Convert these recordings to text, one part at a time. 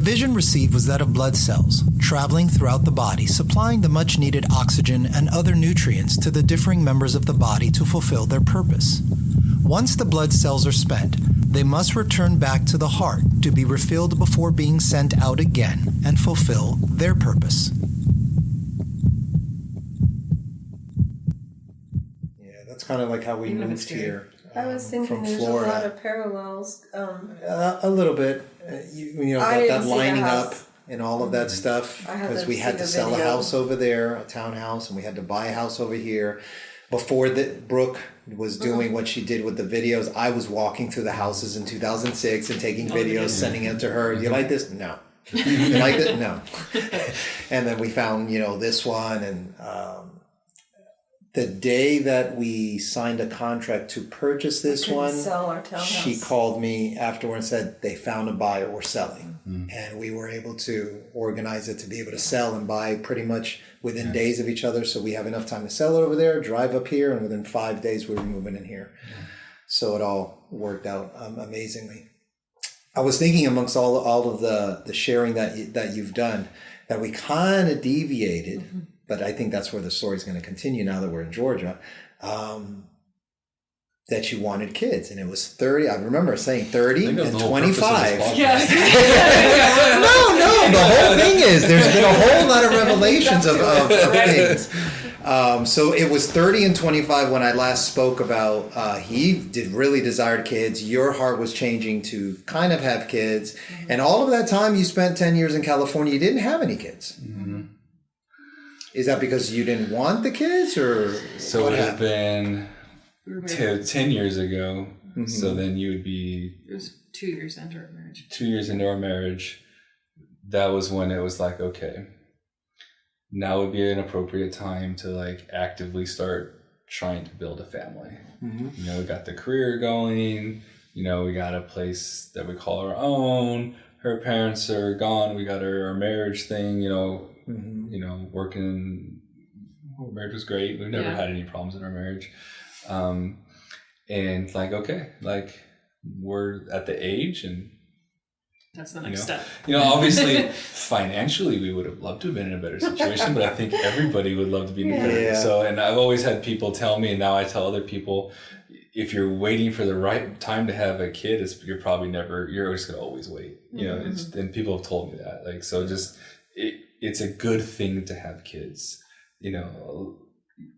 vision received was that of blood cells, traveling throughout the body, supplying the much-needed oxygen and other nutrients to the differing members of the body to fulfill their purpose. Once the blood cells are spent, they must return back to the heart to be refilled before being sent out again and fulfill their purpose. Yeah, that's kind of like how we moved here. I was thinking there's Florida. a lot of parallels. A little bit. You know, that lining up and all of that stuff, because we had to sell a house over there, a townhouse, and we had to buy a house over here. Before Brooke was doing what she did with the videos, I was walking through the houses in 2006 and taking videos, sending it to her. Do you like this? No. You like it? No. And then we found, this one. And the day that we signed a contract to purchase this one, sell our townhouse. She called me afterward and said they found a buyer, we're selling. And we were able to organize it to be able to sell and buy pretty much within days of each other. So we have enough time to sell it over there, drive up here, and within 5 days we were moving in here. So it all worked out amazingly. I was thinking amongst all of the sharing that you've done, that we kind of deviated, but I think that's where the story's going to continue now that we're in Georgia, that you wanted kids. And it was 30. I remember saying 30 and 25. Yes. No. The whole thing is there's been a whole lot of revelations of things. So it was 30 and 25 when I last spoke about he really desired kids. Your heart was changing to kind of have kids. And all of that time you spent 10 years in California, you didn't have any kids. Is that because you didn't want the kids, or so it had been 10 years ago? So then you would be... It was 2 years into our marriage. 2 years into our marriage. That was when it was like, okay, now would be an appropriate time to actively start trying to build a family. We got the career going, we got a place that we call our own. Her parents are gone. We got our marriage thing, working. Our marriage was great. We've never had any problems in our marriage. And we're at the age, and that's the next step. Obviously financially we would have loved to have been in a better situation, but I think everybody would love to be in a better. So, and I've always had people tell me, and now I tell other people, if you're waiting for the right time to have a kid, you're just going to always wait. And people have told me that. So just, it's a good thing to have kids.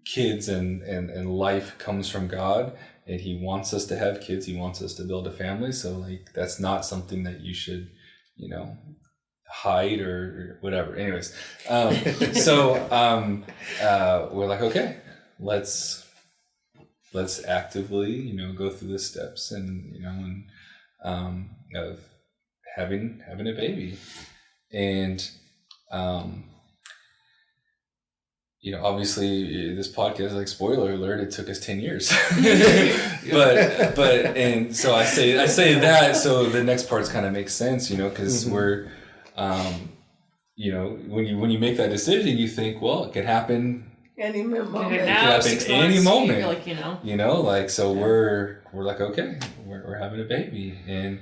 Kids and life comes from God, and He wants us to have kids. He wants us to build a family. So that's not something that you should, hide or whatever. Anyways, we're like, okay, let's actively, go through the steps and of having a baby. And obviously this podcast, spoiler alert, it took us 10 years. and so I say that so the next parts kind of makes sense, because we're when you make that decision, you think, well, it could happen any moment. It could happen any moment. So yeah. we're like, okay, we're having a baby, and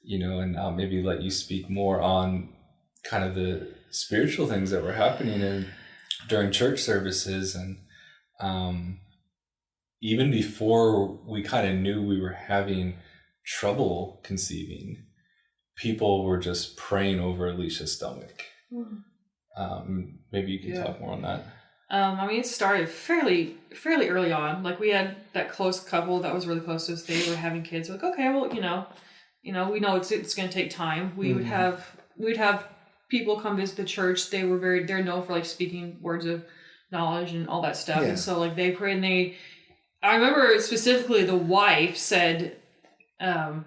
and I'll maybe let you speak more on kind of the spiritual things that were happening during church services, and even before we kind of knew we were having trouble conceiving, people were just praying over Alicia's stomach. Maybe you can talk more on that. It started fairly early on. We had that close couple that was really close to us. They were having kids. We're like, okay, well, we know it's going to take time. We'd have people come visit the church. They're known for I'm words of knowledge and all that stuff. And so they prayed, and I remember specifically the wife said, I'm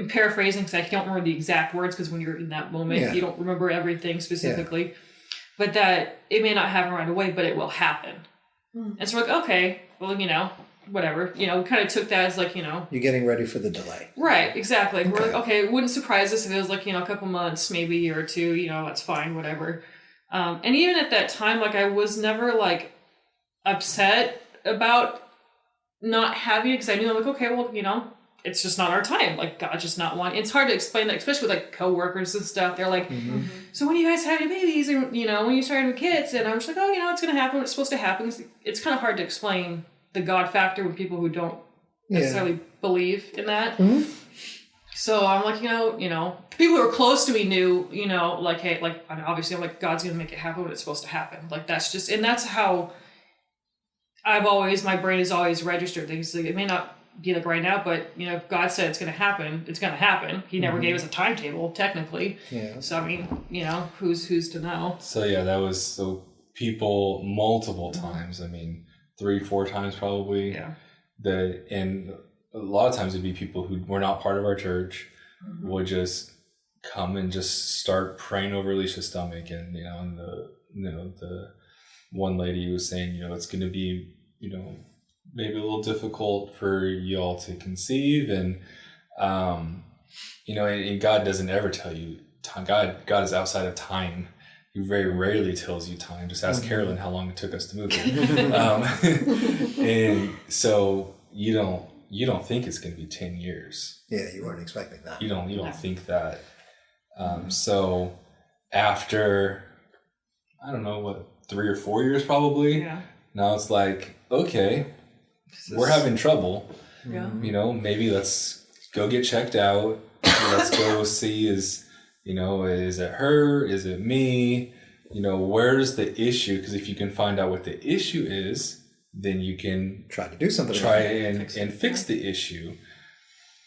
paraphrasing because I don't remember the exact words, because when you're in that moment, you don't remember everything specifically, but that it may not happen right away, but it will happen. And so we're like, okay, well, whatever, we kind of took that as you're getting ready for the delay. Right, exactly. Okay. We're like, okay, it wouldn't surprise us if it was a couple months, maybe a year or two, that's fine, whatever. And even at that time, I was never upset about not having it, because I knew okay, well, it's just not our time. Like, God's just not wanting. It's hard to explain that, especially with like coworkers and stuff. They're like, so when you guys having babies, and when you started with kids, and I'm just like, oh, it's going to happen. It's supposed to happen. It's kind of hard to explain the God factor with people who don't necessarily believe in that. So I'm like, people who are close to me knew, like, hey, like, I mean, obviously I'm like, God's going to make it happen when it's supposed to happen. Like, that's just, and that's how my brain has always registered things. Like, it may not be like right now, but if God said it's going to happen, it's going to happen. He never gave us a timetable, technically. Yeah. So I mean, who's to know? So yeah, that was people multiple times. I mean, 3-4 times probably. Yeah. And a lot of times it'd be people who were not part of our church would just come and just start praying over Alicia's stomach, and the one lady was saying, it's going to be maybe a little difficult for y'all to conceive, and and God doesn't ever tell you time. God is outside of time. He very rarely tells you time. Just ask Carolyn how long it took us to move here. And so you don't think it's going to be 10 years. Yeah, you weren't expecting that. You don't think that. So after, I don't know, 3 or 4 years probably. Yeah. Now it's like, okay, we're having trouble. Yeah. Maybe let's go get checked out. Let's go see is it her? Is it me? Where's the issue? Because if you can find out what the issue is, then you can try to do something. And fix the issue.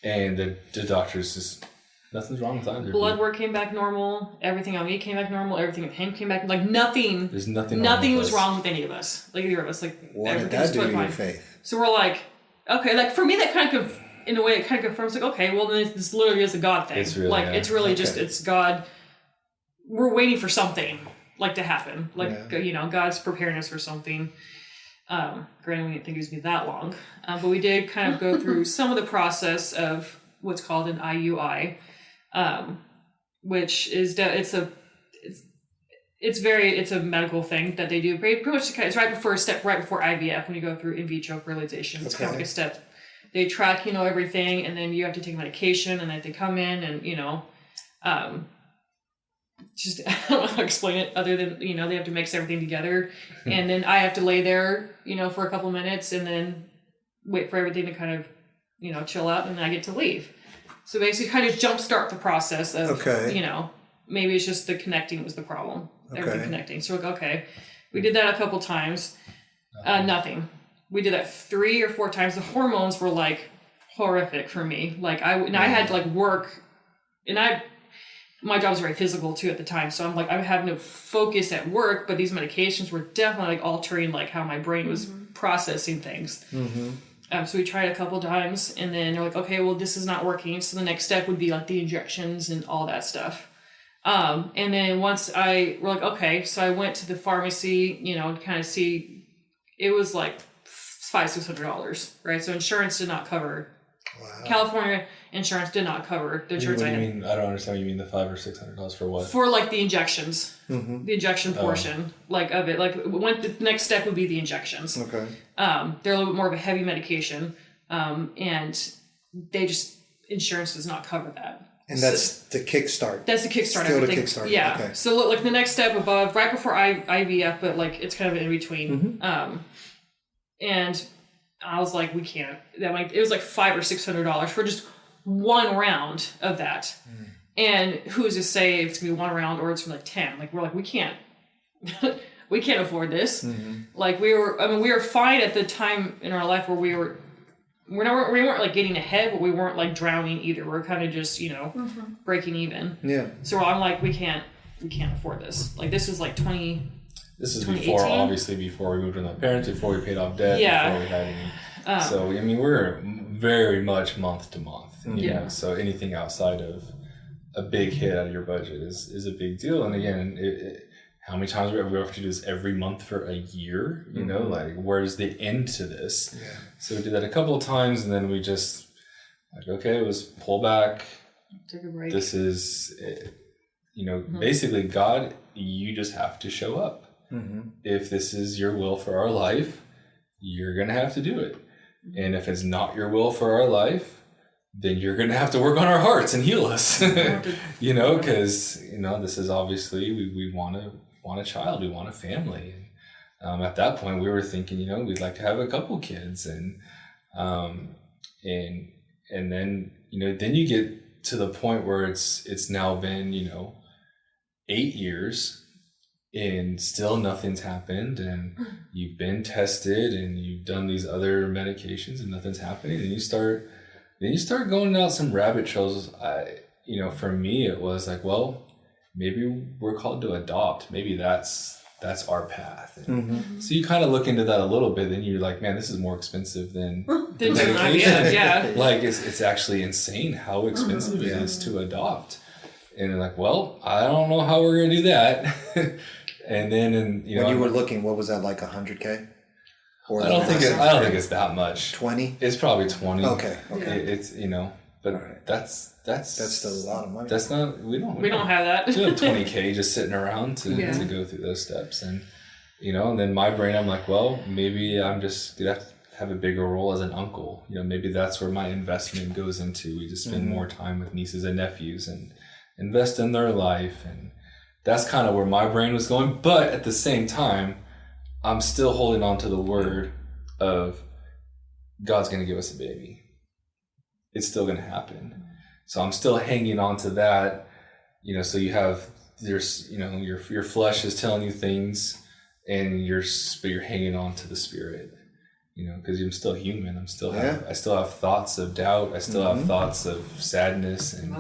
And the doctor's just, nothing's wrong with either. Blood work came back normal. Everything on me came back normal. Everything with him came back. Like, nothing. There's nothing was wrong with any of us. Like, either of us. Like, what did that do to your faith? So we're like, okay. Like, for me, that kind of, in a way, it kind of confirms, like, okay, well, then this literally is a God thing. It's really, it's really just, it's God. We're waiting for something, like, to happen. Like, God's preparing us for something. Granted, we didn't think it was going to be that long. But we did kind of go through some of the process of what's called an IUI, which is, it's a medical thing that they do. Pretty much, it's right before IVF, when you go through in vitro fertilization. It's kind of like a step. They track, everything, and then you have to take medication, and then they come in and, just, I don't know how to explain it other than, they have to mix everything together. And then I have to lay there, for a couple minutes and then wait for everything to kind of, chill out, and then I get to leave. So basically kind of jumpstart the process of, maybe it's just the connecting was the problem. Everything connecting. So we're like, okay, we did that a couple times. Nothing. We did that 3 or 4 times. The hormones were like horrific for me. Like I had to like work, and my job was very physical too at the time. So I'm like, I have no focus at work, but these medications were definitely like altering like how my brain was processing things. So we tried a couple times, and then they're like, okay, well, this is not working. So the next step would be like the injections and all that stuff. And then once we're like, okay, so I went to the pharmacy, to kind of see, it was like $500-$600, right? So insurance did not cover. Wow. California insurance did not cover the insurance. What do you mean? I don't understand what you mean. The $500 or $600 for what? For like the injections, the injection portion, like of it. Like the next step would be the injections. Okay. They're a little bit more of a heavy medication, and insurance does not cover that. And that's the kickstart. That's the kickstart. Still the kickstart. Yeah. Okay. So like the next step above, right before IVF, but like it's kind of in between. And I was like, we can't. It was like $500 or $600 for just one round of that. And who's to say if it's gonna be one round or it's from like 10? Like we're like, we can't afford this. Like we were fine at the time in our life where we weren't like getting ahead, but we weren't like drowning either. We're kind of just breaking even. Yeah. So I'm like, we can't afford this. Like this is like 20. This is obviously before we moved in with my parents, before we paid off debt, before we had any. So I mean, we're very much month to month. You know? So anything outside of a big hit out of your budget is a big deal. And again, how many times we have to do this every month for a year? You know, like where's the end to this? Yeah. So we did that a couple of times, and then we just like, okay, let's pull back. Take a break. This is, basically, God, you just have to show up. If this is your will for our life, you're going to have to do it. And if it's not your will for our life, then you're going to have to work on our hearts and heal us, you know, because, you know, this is obviously, we want a child, we want a family. And at that point we were thinking, you know, we'd like to have a couple kids, and then, you know, then you get to the point where it's now been, you know, 8 years and still nothing's happened, and you've been tested and you've done these other medications and nothing's happening, and you start going down some rabbit trails. You know, for me it was like, well, maybe we're called to adopt, maybe that's our path. And so you kind of look into that a little bit, then you're like, man, this is more expensive than the medication. Yeah. Like it's actually insane how expensive it is to adopt. And they're like, well, I don't know how we're going to do that. And then, you know, when you were looking, what was that, like $100K? Or I don't think it's that much. 20? It's probably 20. Okay. It's, you know, but right. that's still a lot of money. That's not, we don't have that. We don't have 20K just sitting around to go through those steps. And, you know, and then my brain, I'm like, well, maybe I'm just going to have a bigger role as an uncle. You know, maybe that's where my investment goes into. We just spend more time with nieces and nephews and invest in their life. And that's kind of where my brain was going. But at the same time, I'm still holding on to the word of God's going to give us a baby. It's still going to happen. So I'm still hanging on to that, you know, so there's, you know, your flesh is telling you things, and but you're hanging on to the Spirit, you know, because I'm still human. I still have thoughts of doubt. I still have thoughts of sadness and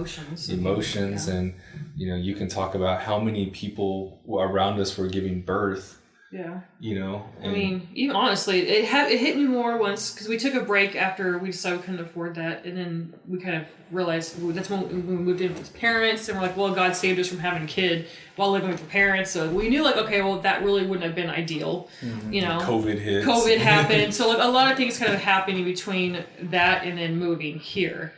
emotions. And, you know, you can talk about how many people around us were giving birth. Yeah. You know, I mean, even honestly, it hit me more once because we took a break after we decided we couldn't afford that, and then we kind of realized that's when we moved in with his parents, and we're like, well, God saved us from having a kid while living with the parents, so we knew, like, okay, well, that really wouldn't have been ideal, you know. COVID happened, so like a lot of things kind of happened in between that and then moving here.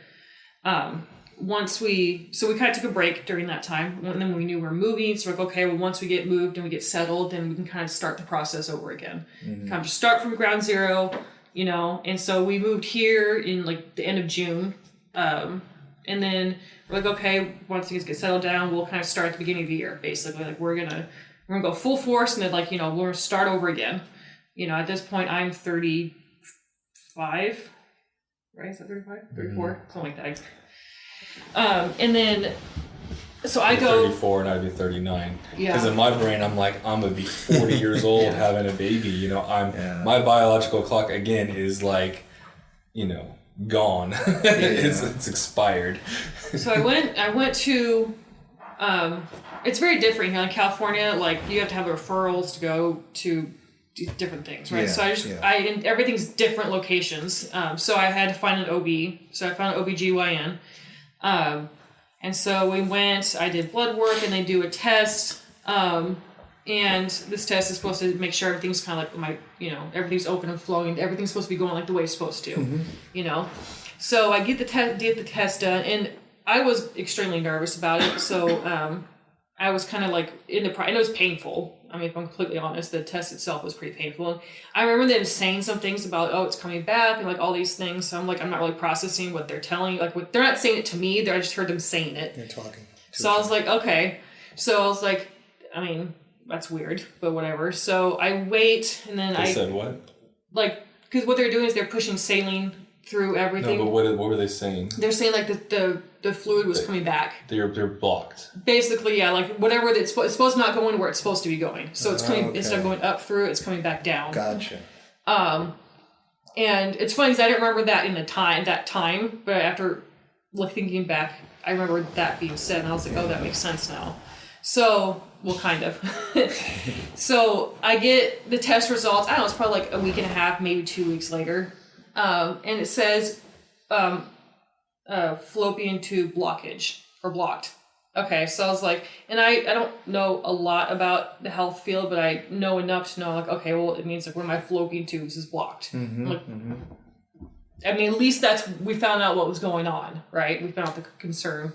So we kind of took a break during that time, and then we knew we were moving, so we're like, okay, well, once we get moved and we get settled, then we can kind of start the process over again. Kind of just start from ground zero, you know. And so we moved here in like the end of June, and then we're like, okay, once things get settled down, we'll kind of start at the beginning of the year, basically. Like we're gonna go full force, and then, like, you know, we're gonna start over again. You know, at this point I'm 35, right? Is that 35? 34? Something like that. And then, so I go 34 and I'd be 39. Yeah. Because in my brain, I'm like, I'm gonna be 40 years old having a baby. You know, my biological clock again is like, you know, gone. It's expired. So I went to, it's very different. You know, in California, like you have to have referrals to go to different things, right? So and everything's different locations. So I had to find an OB. So I found an OBGYN. And so we went, I did blood work, and they do a test. And this test is supposed to make sure everything's kind of like everything's open and flowing. Everything's supposed to be going like the way it's supposed to, you know? So I get the test done, and I was extremely nervous about it. So, I was kind of like and it was painful. I mean, if I'm completely honest, the test itself was pretty painful. And I remember them saying some things about, oh, it's coming back, and like all these things. So I'm like, I'm not really processing what they're telling. Like, they're not saying it to me. I just heard them saying it. They're talking. So I was like, okay. So I was like, I mean, that's weird, but whatever. So I wait, and then They said what? Like, because what they're doing is they're pushing saline through everything. No, but what were they saying? They're saying like the fluid was coming back. They're blocked. Basically, yeah, like whatever it's supposed to not go in where it's supposed to be going. So it's coming instead of going up through, it's coming back down. Gotcha. And it's funny because I didn't remember that in that time, but after thinking back, I remember that being said, and I was like, oh, that makes sense now. So, well, kind of. So I get the test results. I don't know, it's probably like a week and a half, maybe 2 weeks later. And it says fallopian tube blockage, or blocked. Okay, so I was like, and I don't know a lot about the health field, but I know enough to know, like, okay, well, it means like one of my fallopian tubes is blocked. I mean, at least we found out what was going on, right? We found out the concern.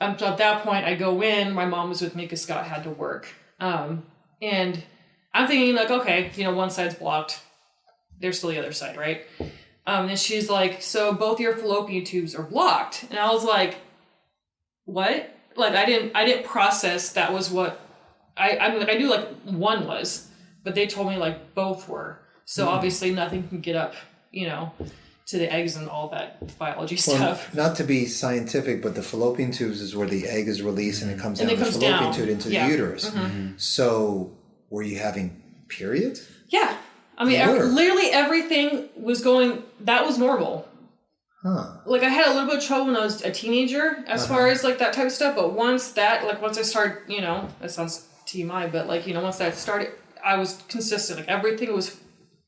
So at that point, I go in, my mom was with me because Scott had to work. And I'm thinking, like, okay, one side's blocked. There's still the other side, right? And she's like, so both your fallopian tubes are blocked. And I was like, what? Like, I didn't process that was what I knew like one was, but they told me like both were. So obviously nothing can get up, to the eggs and all that biology stuff. Not to be scientific, but the fallopian tubes is where the egg is released and it comes down the fallopian tube into the uterus. So were you having periods? Yeah. I mean, literally everything was going, that was normal. Huh. Like I had a little bit of trouble when I was a teenager as far as like that type of stuff. But once I started, that sounds TMI, but like, once that started, I was consistent. Like everything was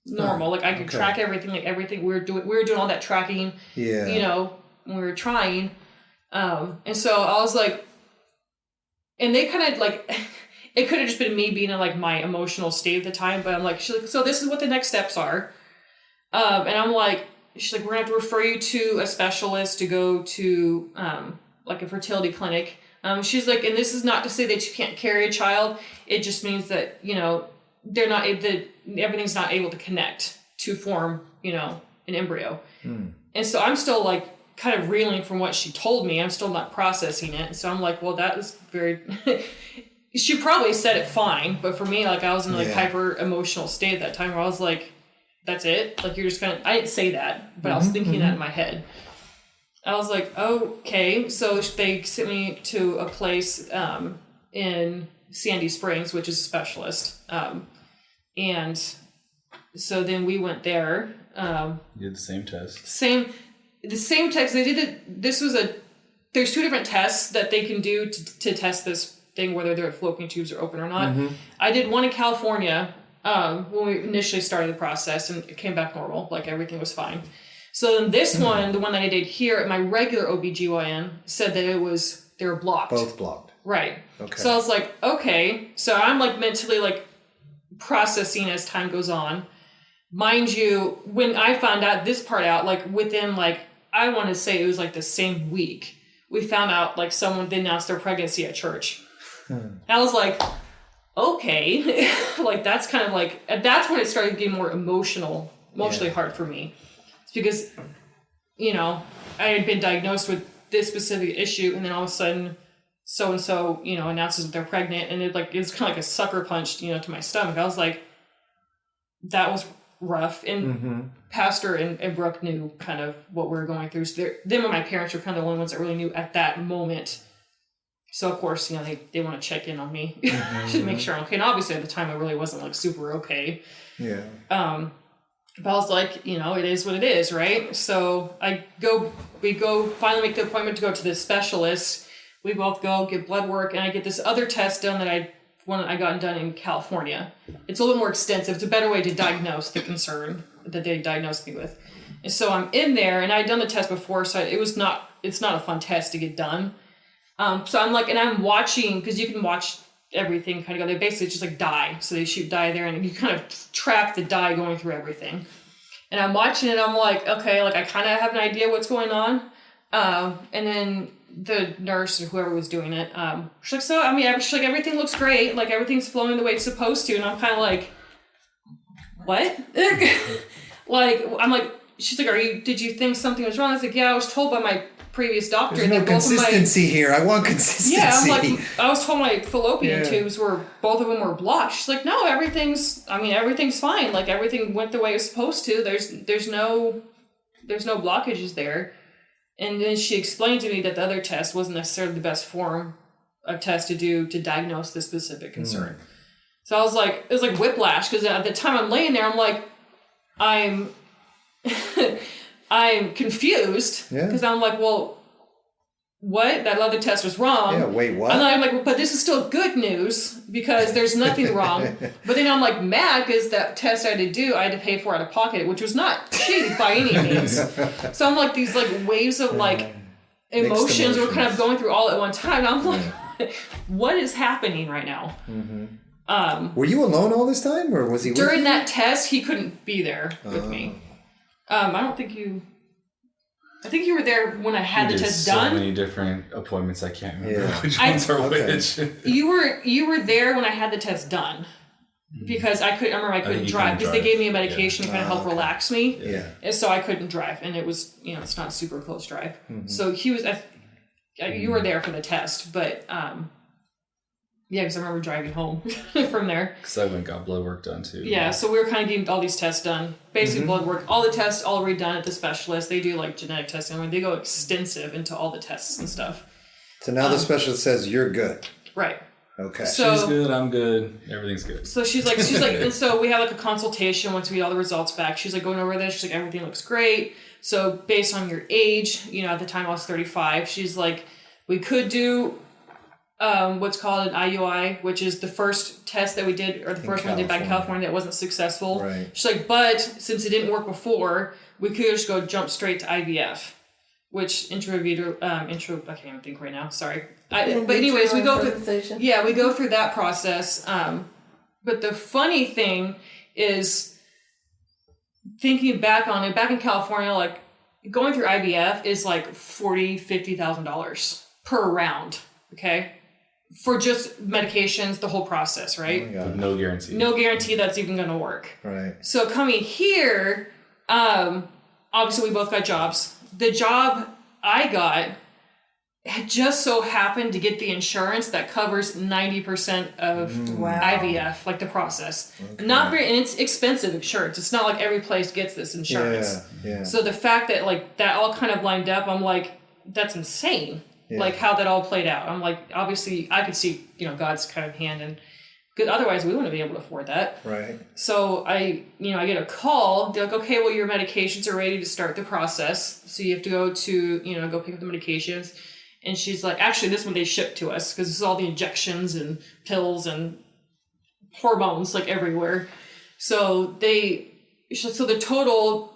normal. Like I could track everything, like everything we were doing all that tracking, when we were trying. And so I was like, and they kind of like, it could have just been me being in like my emotional state at the time, but I'm like, she's like, so this is what the next steps are. And I'm like, she's like, we're gonna have to refer you to a specialist to go to like a fertility clinic. She's like, and this is not to say that you can't carry a child. It just means that, they're not, everything's not able to connect to form, an embryo. And so I'm still like kind of reeling from what she told me. I'm still not processing it. And so I'm like, well, that was very, she probably said it fine. But for me, like I was in like hyper emotional state at that time where I was like, that's it? Like you're just I didn't say that, but I was thinking that in my head. I was like, okay. So they sent me to a place in Sandy Springs, which is a specialist. And so then we went there. You did the same test. The same test. They did there's two different tests that they can do to test this thing, whether their fallopian tubes are open or not. I did one in California when we initially started the process, and it came back normal. Like everything was fine. So then this one, the one that I did here at my regular OBGYN, said that they were blocked. Both blocked. Right. Okay. So I was like, okay. So I'm like mentally like processing as time goes on. Mind you, when I found out this part out, like within like, I want to say it was like the same week, we found out like someone announced their pregnancy at church. I was like, okay. Like that's kind of like, that's when it started getting more emotionally hard for me. It's because, I had been diagnosed with this specific issue, and then all of a sudden so-and-so, announces that they're pregnant, and it's kind of like a sucker punch, to my stomach. I was like, that was rough. And Pastor and Brooke knew kind of what we were going through. So them and my parents were kind of the only ones that really knew at that moment. So of course, they want to check in on me to make sure I'm okay. And obviously at the time I really wasn't like super okay. Yeah. But I was like, it is what it is, right? So we go finally make the appointment to go to this specialist. We both go get blood work, and I get this other test done that I got done in California. It's a little more extensive. It's a better way to diagnose the concern that they diagnosed me with. And so I'm in there, and I'd done the test before, so it's not a fun test to get done. So I'm like, and I'm watching, because you can watch everything kind of go. They basically just like dye. So they shoot dye there, and you kind of track the dye going through everything. And I'm watching it. I'm like, okay, like I kind of have an idea what's going on. And then the nurse or whoever was doing it, she's like, she's like, everything looks great. Like everything's flowing the way it's supposed to. And I'm kind of like, what? Like, I'm like, she's like, did you think something was wrong? I was like, yeah, I was told by my previous doctor. There's no consistency here. I want consistency. Yeah, I'm like, I was told my fallopian tubes both of them were blocked. She's like, no, everything's fine. Like everything went the way it was supposed to. There's no blockages there. And then she explained to me that the other test wasn't necessarily the best form of test to do to diagnose this specific concern. So I was like, it was like whiplash, because at the time I'm laying there, I'm like, I'm confused, because I'm like, well, what? That other test was wrong. Yeah, wait, what? And then I'm like, well, but this is still good news because there's nothing wrong. But then I'm like mad because that test I had to do, I had to pay for out of pocket, which was not cheap by any means. So I'm like, these like waves of like emotions were kind of going through all at one time. And I'm like, what is happening right now? Were you alone all this time, or was he with during you? that test? He couldn't be there with me. I think you were there when I had the test done. So many different appointments, I can't remember which ones are which. You were there when I had the test done. because I couldn't drive because they gave me a medication to kind of help relax me. Yeah. And so I couldn't drive, and it was, it's not a super close drive. So he was, you were there for the test, but, because I remember driving home from there. Because I went and got blood work done too. Yeah, so we were kind of getting all these tests done. Basically, blood work, all the tests all redone at the specialist. They do like genetic testing. I mean, they go extensive into all the tests and stuff. So now the specialist says you're good. Right. Okay. So, she's good, I'm good, everything's good. So she's like, and so we have like a consultation once we get all the results back. She's like going over this. She's like, everything looks great. So based on your age, at the time I was 35, she's like, we could do what's called an IUI, which is the first test that we did, or the first one we did back in California that wasn't successful. Right. She's like, but since it didn't work before, we could just jump straight to IVF, which I can't even think right now. Sorry. But anyways, we go through that process. But the funny thing is, thinking back on it, back in California, like going through IVF is like $40,000-$50,000 per round. Okay. For just medications, the whole process, right? Oh no guarantee. No guarantee that's even going to work. Right. So coming here, obviously we both got jobs. The job I got had just so happened to get the insurance that covers 90% of IVF, like the process. Okay. Not very, and it's expensive insurance. It's not like every place gets this insurance. Yeah. So the fact that like that all kind of lined up, I'm like, that's insane. Yeah. Like how that all played out. I'm like, obviously I could see, God's kind of hand, and because otherwise we wouldn't be able to afford that. Right. So I get a call. They're like, okay, well, your medications are ready to start the process. So you have to go to, go pick up the medications. And she's like, actually, this one they shipped to us because this is all the injections and pills and hormones like everywhere. So the total,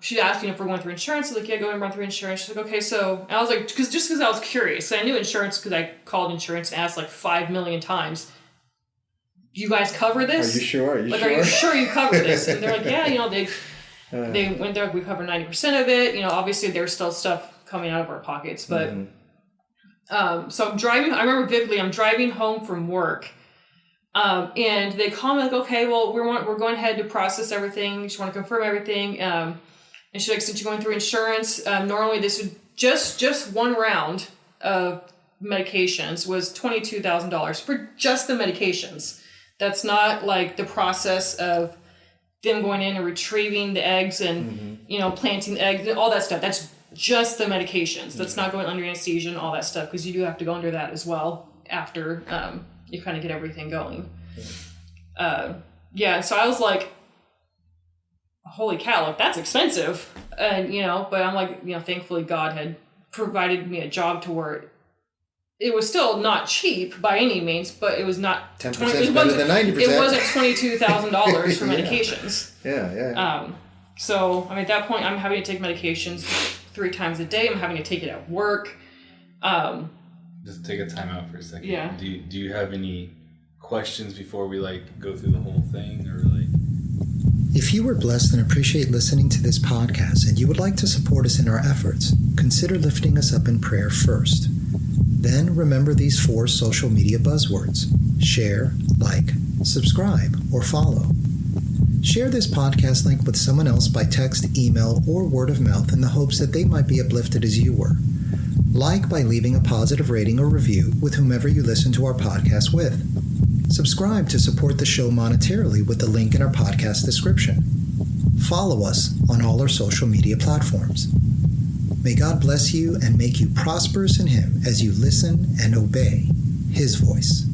she asked, if we're going through insurance. I was like, yeah, go and run through insurance. She's like, okay, so, and I was like, because I was curious. I knew insurance because I called insurance and asked like 5 million times, do you guys cover this? Are you sure? Are you sure you cover this? And they're like, yeah, they went there, we cover 90% of it. Obviously there's still stuff coming out of our pockets, but, so I'm driving, I remember vividly, I'm driving home from work. And they call me like, okay, well, we're going ahead to process everything. You just want to confirm everything. And she's like, since you're going through insurance, normally this would just one round of medications was $22,000 for just the medications. That's not like the process of them going in and retrieving the eggs and, planting the eggs and all that stuff. That's just the medications. That's not going under anesthesia and all that stuff, because you do have to go under that as well after you kind of get everything going. So I was like, holy cow, like that's expensive. And, but I'm like, thankfully God had provided me a job to where it was still not cheap by any means, but it was not 10% better than 90%. It wasn't $22,000 for medications. Yeah. So, at that point, I'm having to take medications 3 times a day. I'm having to take it at work. Just take a time out for a second. Yeah. Do you have any questions before we go through the whole thing, or If you were blessed and appreciate listening to this podcast and you would like to support us in our efforts, consider lifting us up in prayer first. Then remember these 4 social media buzzwords: share, like, subscribe, or follow. Share this podcast link with someone else by text, email, or word of mouth in the hopes that they might be uplifted as you were. Like by leaving a positive rating or review with whomever you listen to our podcast with. Subscribe to support the show monetarily with the link in our podcast description. Follow us on all our social media platforms. May God bless you and make you prosperous in Him as you listen and obey His voice.